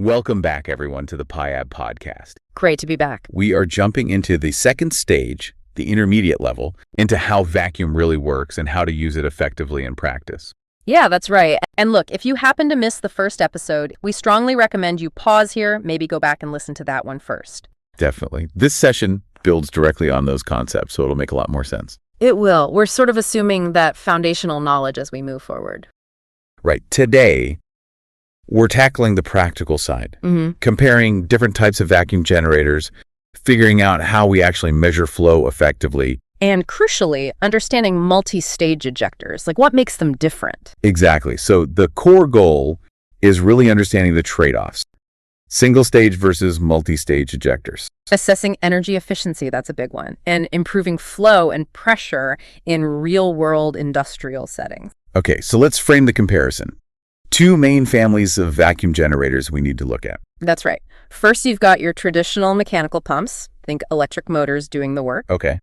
Welcome back, everyone, to the PIAB podcast. Great to be back. We are jumping into the second stage, the intermediate level, into how vacuum really works and how to use it effectively in practice. Yeah, that's right. And look, if you happen to miss the first episode, we strongly recommend you pause here, maybe go back and listen to that one first. Definitely. This session builds directly on those concepts, so it'll make a lot more sense. It will. We're sort of assuming that foundational knowledge as we move forward. Right. Today, we're tackling the practical side, comparing different types of vacuum generators, figuring out how we actually measure flow effectively. And crucially, understanding multi-stage ejectors, like what makes them different. Exactly. So the core goal is really understanding the trade-offs. Single-stage versus multi-stage ejectors. Assessing energy efficiency, that's a big one. And improving flow and pressure in real-world industrial settings. Okay, so let's frame the comparison. Two main families of vacuum generators we need to look at. That's right. First, you've got your traditional mechanical pumps. Think electric motors doing the work. Okay.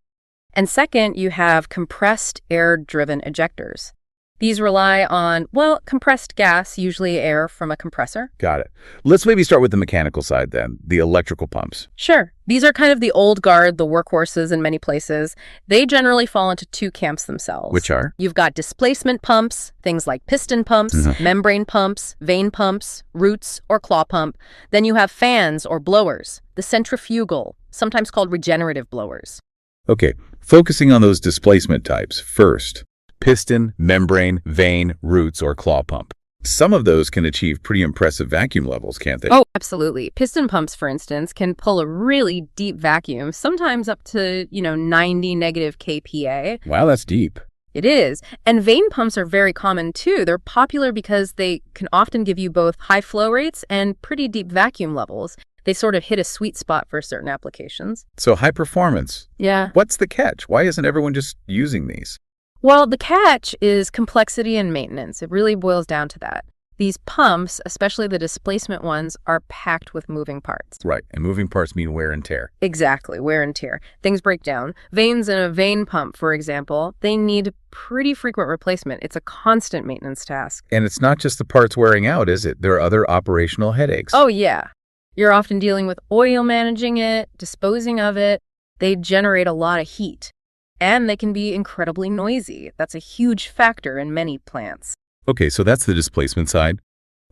And second, you have compressed air-driven ejectors. These rely on, well, compressed gas, usually air from a compressor. Got it. Let's maybe start with the mechanical side then, the electrical pumps. Sure. These are kind of the old guard, the workhorses in many places. They generally fall into two camps themselves. Which are? You've got displacement pumps, things like piston pumps, membrane pumps, vane pumps, roots, or claw pump. Then you have fans or blowers, the centrifugal, sometimes called regenerative blowers. Okay, focusing on those displacement types first. Piston, membrane, vane, roots, or claw pump. Some of those can achieve pretty impressive vacuum levels, can't they? Oh, absolutely. Piston pumps, for instance, can pull a really deep vacuum, sometimes up to, 90 negative kPa. Wow, that's deep. It is. And vane pumps are very common, too. They're popular because they can often give you both high flow rates and pretty deep vacuum levels. They sort of hit a sweet spot for certain applications. So high performance. Yeah. What's the catch? Why isn't everyone just using these? Well, the catch is complexity and maintenance. It really boils down to that. These pumps, especially the displacement ones, are packed with moving parts. Right, and moving parts mean wear and tear. Exactly, wear and tear. Things break down. Vanes in a vane pump, for example, they need pretty frequent replacement. It's a constant maintenance task. And it's not just the parts wearing out, is it? There are other operational headaches. Oh, yeah. You're often dealing with oil managing it, disposing of it. They generate a lot of heat. And they can be incredibly noisy. That's a huge factor in many plants. Okay, so that's the displacement side.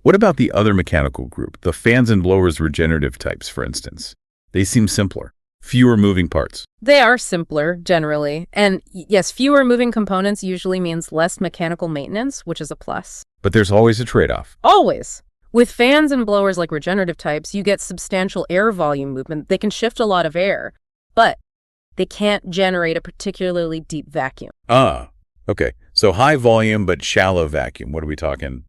What about the other mechanical group, the fans and blowers regenerative types, for instance? They seem simpler, fewer moving parts. They are simpler, generally. And yes, fewer moving components usually means less mechanical maintenance, which is a plus. But there's always a trade-off. Always. With fans and blowers like regenerative types, you get substantial air volume movement. They can shift a lot of air, but they can't generate a particularly deep vacuum. Ah, okay. So high volume but shallow vacuum. What are we talking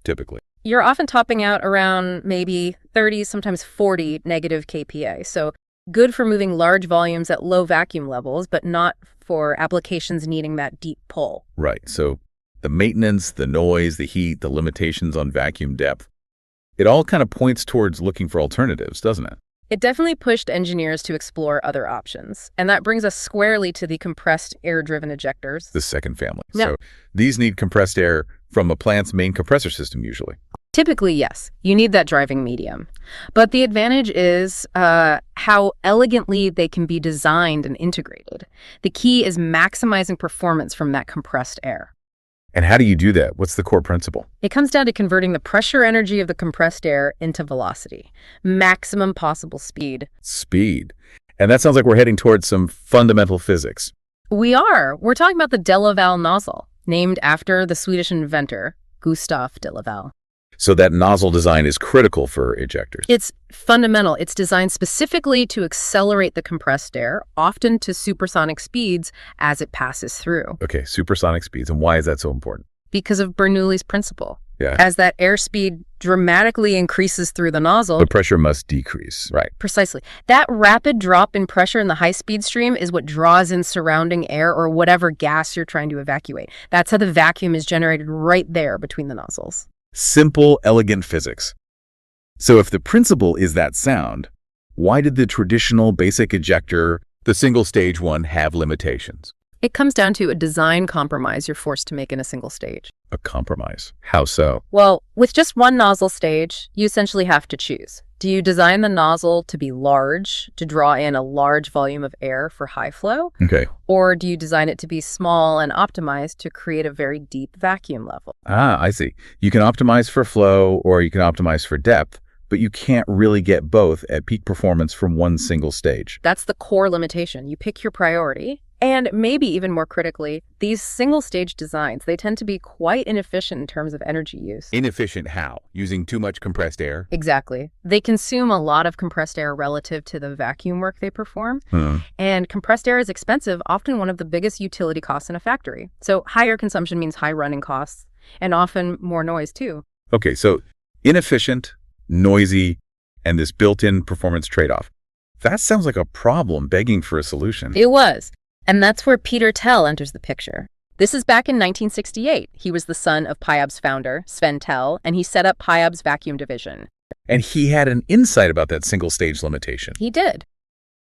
typically? You're often topping out around maybe 30, sometimes 40 negative kPa. So good for moving large volumes at low vacuum levels, but not for applications needing that deep pull. Right. So the maintenance, the noise, the heat, the limitations on vacuum depth, it all kind of points towards looking for alternatives, doesn't it? It definitely pushed engineers to explore other options. And that brings us squarely to the compressed air-driven ejectors. The second family. Yeah. So these need compressed air from a plant's main compressor system usually. Typically, yes. You need that driving medium. But the advantage is how elegantly they can be designed and integrated. The key is maximizing performance from that compressed air. And how do you do that? What's the core principle? It comes down to converting the pressure energy of the compressed air into velocity. Maximum possible speed. Speed. And that sounds like we're heading towards some fundamental physics. We are. We're talking about the Laval nozzle, named after the Swedish inventor, Gustav de Laval. So that nozzle design is critical for ejectors. It's fundamental. It's designed specifically to accelerate the compressed air, often to supersonic speeds as it passes through. Okay, supersonic speeds. And why is that so important? Because of Bernoulli's principle. Yeah. As that airspeed dramatically increases through the nozzle, The pressure must decrease. Right. precisely. That rapid drop in pressure in the high-speed stream is what draws in surrounding air or whatever gas you're trying to evacuate. That's how the vacuum is generated right there between the nozzles. Simple, elegant physics. So if the principle is that sound, why did the traditional basic ejector, the single-stage one, have limitations? It comes down to a design compromise you're forced to make in a single stage. A compromise. How so? Well, with just one nozzle stage, you essentially have to choose. Do you design the nozzle to be large, to draw in a large volume of air for high flow? Okay. Or do you design it to be small and optimized to create a very deep vacuum level? Ah, I see. You can optimize for flow or you can optimize for depth, but you can't really get both at peak performance from one single stage. That's the core limitation. You pick your priority. And maybe even more critically, these single-stage designs, they tend to be quite inefficient in terms of energy use. Inefficient how? Using too much compressed air? Exactly. They consume a lot of compressed air relative to the vacuum work they perform. And compressed air is expensive, often one of the biggest utility costs in a factory. So higher consumption means high running costs and often more noise too. Okay, so inefficient, noisy, and this built-in performance trade-off. That sounds like a problem begging for a solution. It was. And that's where Peter Tell enters the picture. This is back in 1968. He was the son of PIAB's founder, Sven Tell, and he set up PIAB's vacuum division. And he had an insight about that single-stage limitation. He did.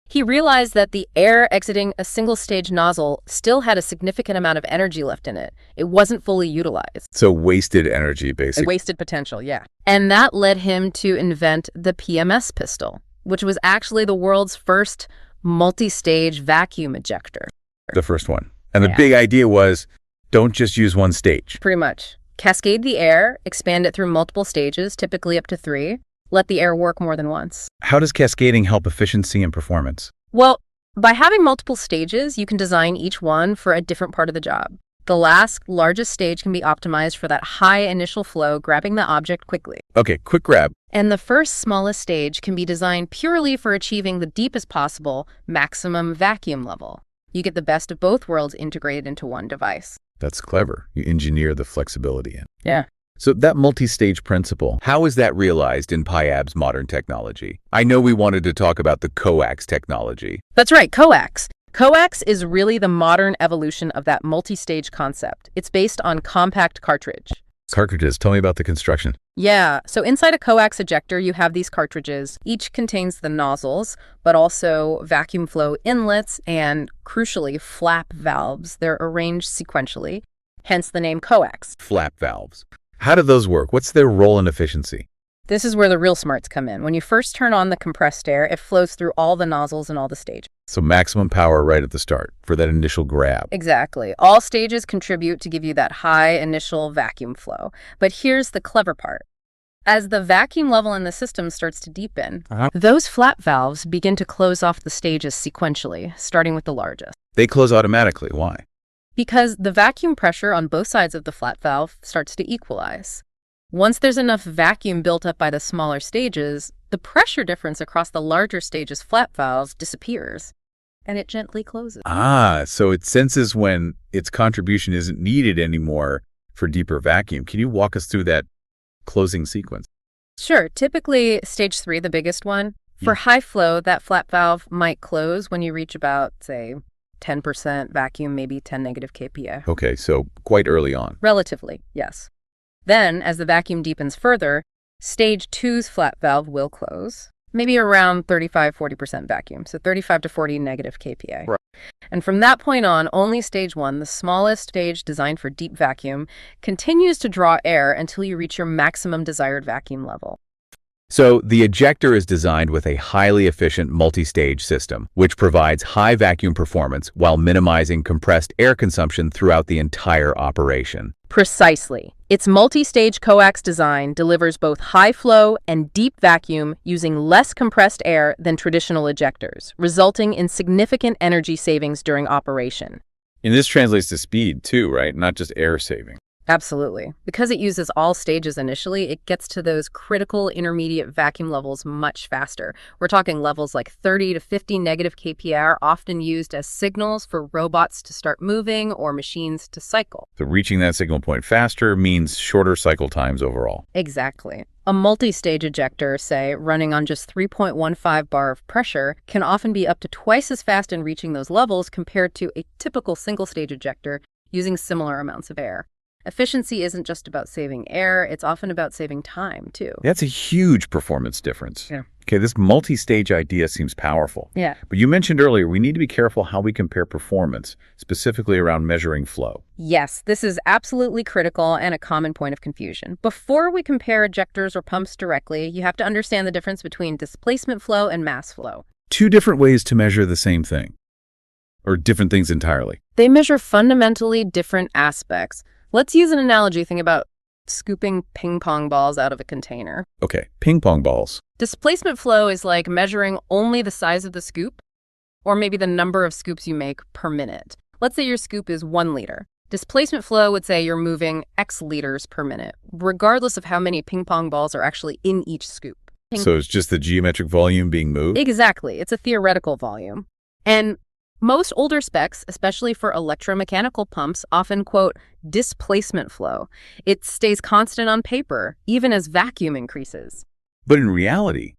He realized that the air exiting a single-stage nozzle still had a significant amount of energy left in it. It wasn't fully utilized. So wasted energy, basically. Wasted potential, yeah. And that led him to invent the PMS pistol, which was actually the world's first multi-stage vacuum ejector. The first one. And the big idea was, don't just use one stage. Pretty much. Cascade the air, expand it through multiple stages, typically up to 3. Let the air work more than once. How does cascading help efficiency and performance? Well, by having multiple stages, you can design each one for a different part of the job. The last, largest stage can be optimized for that high initial flow, grabbing the object quickly. Okay, quick grab. And the first, smallest stage can be designed purely for achieving the deepest possible maximum vacuum level. You get the best of both worlds integrated into one device. That's clever. You engineer the flexibility in. Yeah. So that multi-stage principle, how is that realized in PIAB's modern technology? I know we wanted to talk about the COAX technology. That's right, COAX. COAX is really the modern evolution of that multi-stage concept. It's based on compact cartridge. Cartridges, tell me about the construction. Yeah, so inside a coax ejector, you have these cartridges. Each contains the nozzles, but also vacuum flow inlets and, crucially, flap valves. They're arranged sequentially, hence the name coax. Flap valves. How do those work? What's their role in efficiency? This is where the real smarts come in. When you first turn on the compressed air, it flows through all the nozzles and all the stages. So maximum power right at the start for that initial grab. Exactly. All stages contribute to give you that high initial vacuum flow. But here's the clever part. As the vacuum level in the system starts to deepen, those flap valves begin to close off the stages sequentially, starting with the largest. They close automatically. Why? Because the vacuum pressure on both sides of the flap valve starts to equalize. Once there's enough vacuum built up by the smaller stages, the pressure difference across the larger stages' flap valves disappears, and it gently closes. So it senses when its contribution isn't needed anymore for deeper vacuum. Can you walk us through that closing sequence? Sure. Typically, stage 3, the biggest one. For high flow, that flap valve might close when you reach about, say, 10% vacuum, maybe 10 negative kPa. Okay, so quite early on. Relatively, yes. Then, as the vacuum deepens further, stage 2's flap valve will close, maybe around 35-40% vacuum, so 35 to 40 negative kPa. Right. And from that point on, only stage 1, the smallest stage designed for deep vacuum, continues to draw air until you reach your maximum desired vacuum level. So the ejector is designed with a highly efficient multi-stage system, which provides high vacuum performance while minimizing compressed air consumption throughout the entire operation. Precisely. Its multi-stage coax design delivers both high flow and deep vacuum using less compressed air than traditional ejectors, resulting in significant energy savings during operation. And this translates to speed too, right? Not just air saving. Absolutely. Because it uses all stages initially, it gets to those critical intermediate vacuum levels much faster. We're talking levels like 30 to 50 negative kPa are often used as signals for robots to start moving or machines to cycle. So reaching that signal point faster means shorter cycle times overall. Exactly. A multi-stage ejector, say, running on just 3.15 bar of pressure, can often be up to twice as fast in reaching those levels compared to a typical single-stage ejector using similar amounts of air. Efficiency isn't just about saving air, it's often about saving time, too. That's a huge performance difference. Yeah. Okay, this multi-stage idea seems powerful. Yeah. But you mentioned earlier we need to be careful how we compare performance, specifically around measuring flow. Yes, this is absolutely critical and a common point of confusion. Before we compare ejectors or pumps directly, you have to understand the difference between displacement flow and mass flow. Two different ways to measure the same thing, or different things entirely. They measure fundamentally different aspects. Let's use an analogy. Think about scooping ping pong balls out of a container. Okay, ping pong balls. Displacement flow is like measuring only the size of the scoop, or maybe the number of scoops you make per minute. Let's say your scoop is 1 liter. Displacement flow would say you're moving X liters per minute, regardless of how many ping pong balls are actually in each scoop. So it's just the geometric volume being moved? Exactly. It's a theoretical volume. And most older specs, especially for electromechanical pumps, often quote displacement flow. It stays constant on paper, even as vacuum increases. But in reality,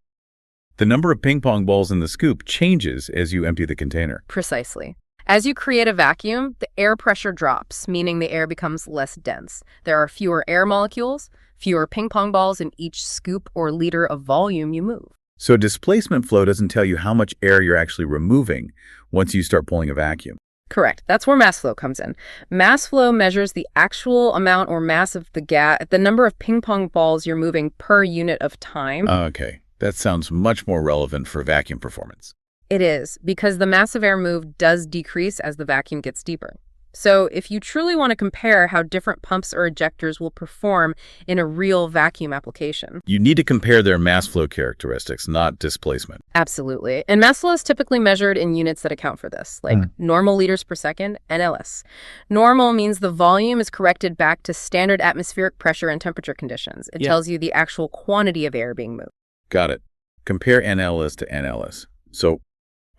the number of ping pong balls in the scoop changes as you empty the container. Precisely. As you create a vacuum, the air pressure drops, meaning the air becomes less dense. There are fewer air molecules, fewer ping pong balls in each scoop or liter of volume you move. So displacement flow doesn't tell you how much air you're actually removing once you start pulling a vacuum. Correct. That's where mass flow comes in. Mass flow measures the actual amount or mass of the number of ping pong balls you're moving per unit of time. Okay, that sounds much more relevant for vacuum performance. It is, because the mass of air moved does decrease as the vacuum gets deeper. So if you truly want to compare how different pumps or ejectors will perform in a real vacuum application. You need to compare their mass flow characteristics, not displacement. Absolutely. And mass flow is typically measured in units that account for this, like normal liters per second, NLS. Normal means the volume is corrected back to standard atmospheric pressure and temperature conditions. It tells you the actual quantity of air being moved. Got it. Compare NLS to NLS. So,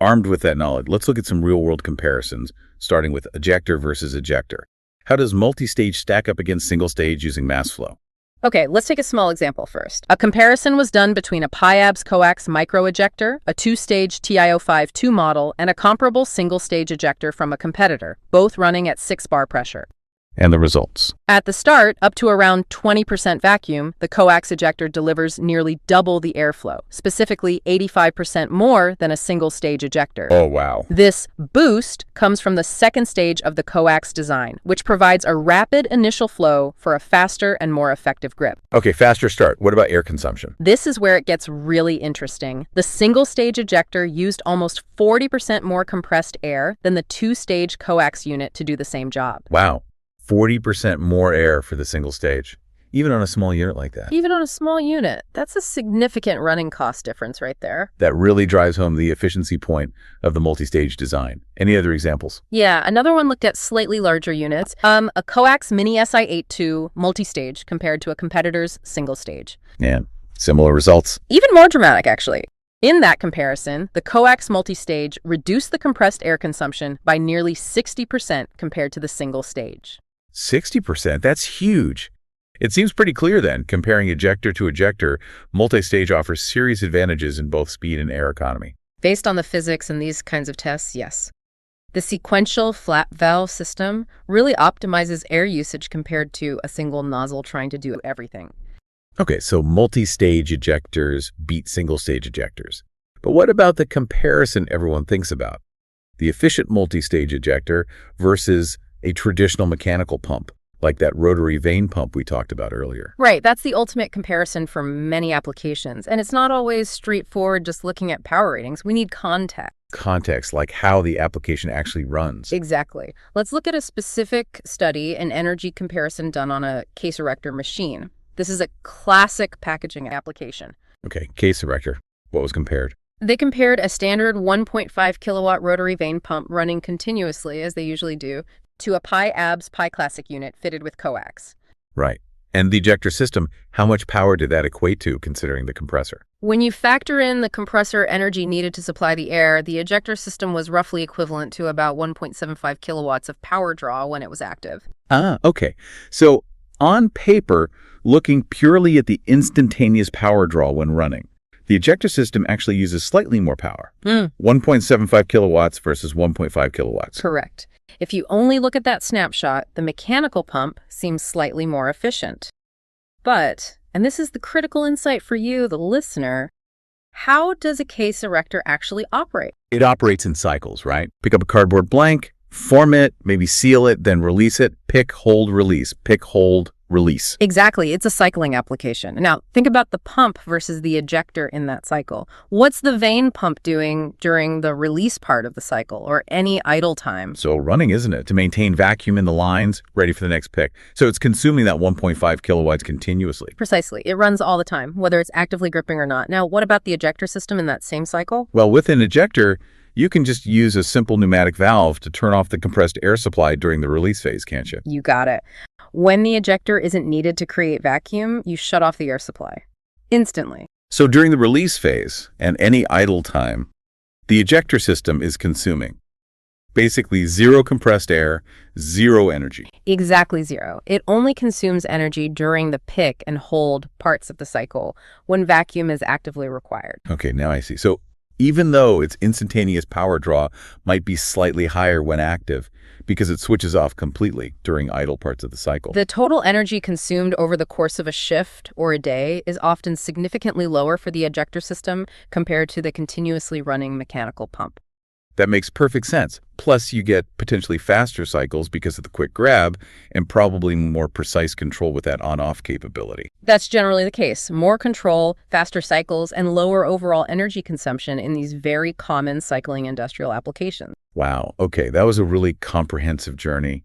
armed with that knowledge, let's look at some real-world comparisons, starting with ejector versus ejector. How does multi-stage stack up against single-stage using mass flow? Okay, let's take a small example first. A comparison was done between a PIABS COAX micro-ejector, a 2-stage TiO5-2 model, and a comparable single-stage ejector from a competitor, both running at 6 bar pressure. And the results? At the start, up to around 20% vacuum, the COAX ejector delivers nearly double the airflow, specifically 85% more than a single-stage ejector. Oh, wow. This boost comes from the second stage of the COAX design, which provides a rapid initial flow for a faster and more effective grip. Okay, faster start. What about air consumption? This is where it gets really interesting. The single-stage ejector used almost 40% more compressed air than the 2-stage COAX unit to do the same job. Wow. 40% more air for the single stage, even on a small unit like that. Even on a small unit, that's a significant running cost difference right there. That really drives home the efficiency point of the multi-stage design. Any other examples? Yeah, another one looked at slightly larger units. A COAX Mini SI82 multi-stage compared to a competitor's single stage. Yeah, similar results. Even more dramatic, actually. In that comparison, the COAX multi-stage reduced the compressed air consumption by nearly 60% compared to the single stage. 60%? That's huge. It seems pretty clear then, comparing ejector to ejector, multi-stage offers serious advantages in both speed and air economy. Based on the physics and these kinds of tests, yes. The sequential flat valve system really optimizes air usage compared to a single nozzle trying to do everything. Okay, so multi-stage ejectors beat single-stage ejectors. But what about the comparison everyone thinks about? The efficient multi-stage ejector versus a traditional mechanical pump, like that rotary vane pump we talked about earlier. Right, that's the ultimate comparison for many applications. And it's not always straightforward just looking at power ratings. We need context. Context, like how the application actually runs. Exactly. Let's look at a specific study, an energy comparison done on a case erector machine. This is a classic packaging application. Okay, case erector. What was compared? They compared a standard 1.5 kilowatt rotary vane pump running continuously, as they usually do, to a PIABS Pi Classic unit fitted with COAX. Right. And the ejector system, how much power did that equate to considering the compressor? When you factor in the compressor energy needed to supply the air, the ejector system was roughly equivalent to about 1.75 kilowatts of power draw when it was active. Ah, okay. So on paper, looking purely at the instantaneous power draw when running, the ejector system actually uses slightly more power. 1.75 kilowatts versus 1.5 kilowatts. Correct. If you only look at that snapshot, the mechanical pump seems slightly more efficient. But, and this is the critical insight for you, the listener, How does a case erector actually operate? It operates in cycles, right? Pick up a cardboard blank, form it, maybe seal it, then release it. Pick, hold, release. Pick, hold, release. Exactly. It's a cycling application. Now, think about the pump versus the ejector in that cycle. What's the vane pump doing during the release part of the cycle or any idle time? So running, isn't it? To maintain vacuum in the lines, ready for the next pick. So it's consuming that 1.5 kilowatts continuously. Precisely. It runs all the time, whether it's actively gripping or not. Now, what about the ejector system in that same cycle? Well, with an ejector, you can just use a simple pneumatic valve to turn off the compressed air supply during the release phase, can't you? You got it. When the ejector isn't needed to create vacuum, you shut off the air supply instantly. So during the release phase and any idle time, the ejector system is consuming. Basically zero compressed air, zero energy. Exactly zero. It only consumes energy during the pick and hold parts of the cycle when vacuum is actively required. Okay, now I see. So even though its instantaneous power draw might be slightly higher when active, because it switches off completely during idle parts of the cycle. The total energy consumed over the course of a shift or a day is often significantly lower for the ejector system compared to the continuously running mechanical pump. That makes perfect sense. Plus, you get potentially faster cycles because of the quick grab and probably more precise control with that on-off capability. That's generally the case. More control, faster cycles, and lower overall energy consumption in these very common cycling industrial applications. Wow. Okay, that was a really comprehensive journey.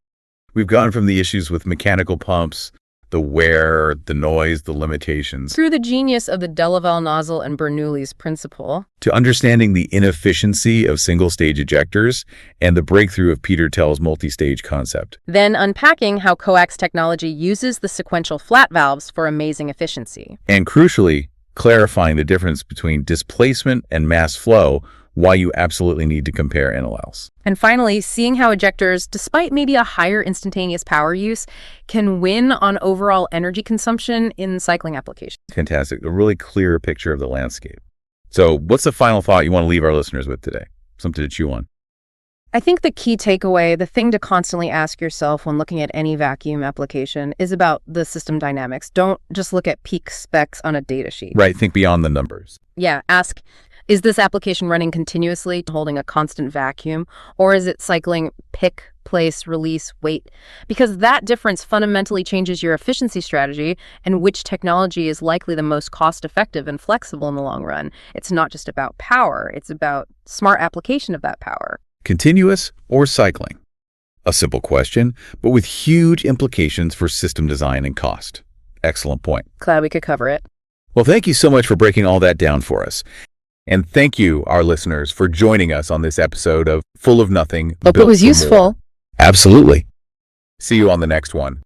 We've gone from the issues with mechanical pumps, the wear, the noise, the limitations, Through the genius of the Laval nozzle and Bernoulli's principle, to understanding the inefficiency of single-stage ejectors and the breakthrough of Peter Tell's multi-stage concept. then unpacking how COAX technology uses the sequential flat valves for amazing efficiency. And crucially, clarifying the difference between displacement and mass flow, why you absolutely need to compare NLLs. And finally, seeing how ejectors, despite maybe a higher instantaneous power use, can win on overall energy consumption in cycling applications. Fantastic. A really clear picture of the landscape. So what's the final thought you want to leave our listeners with today? Something to chew on. I think the key takeaway, the thing to constantly ask yourself when looking at any vacuum application, is about the system dynamics. Don't just look at peak specs on a data sheet. Right. Think beyond the numbers. Yeah, ask, is this application running continuously, holding a constant vacuum, or is it cycling pick, place, release, wait? Because that difference fundamentally changes your efficiency strategy and which technology is likely the most cost-effective and flexible in the long run. It's not just about power, it's about smart application of that power. Continuous or cycling? A simple question, but with huge implications for system design and cost. Excellent point. Glad we could cover it. Well, thank you so much for breaking all that down for us. And thank you, our listeners, for joining us on this episode of Full of Nothing. Hope it Built was for More. useful. Absolutely. See you on the next one.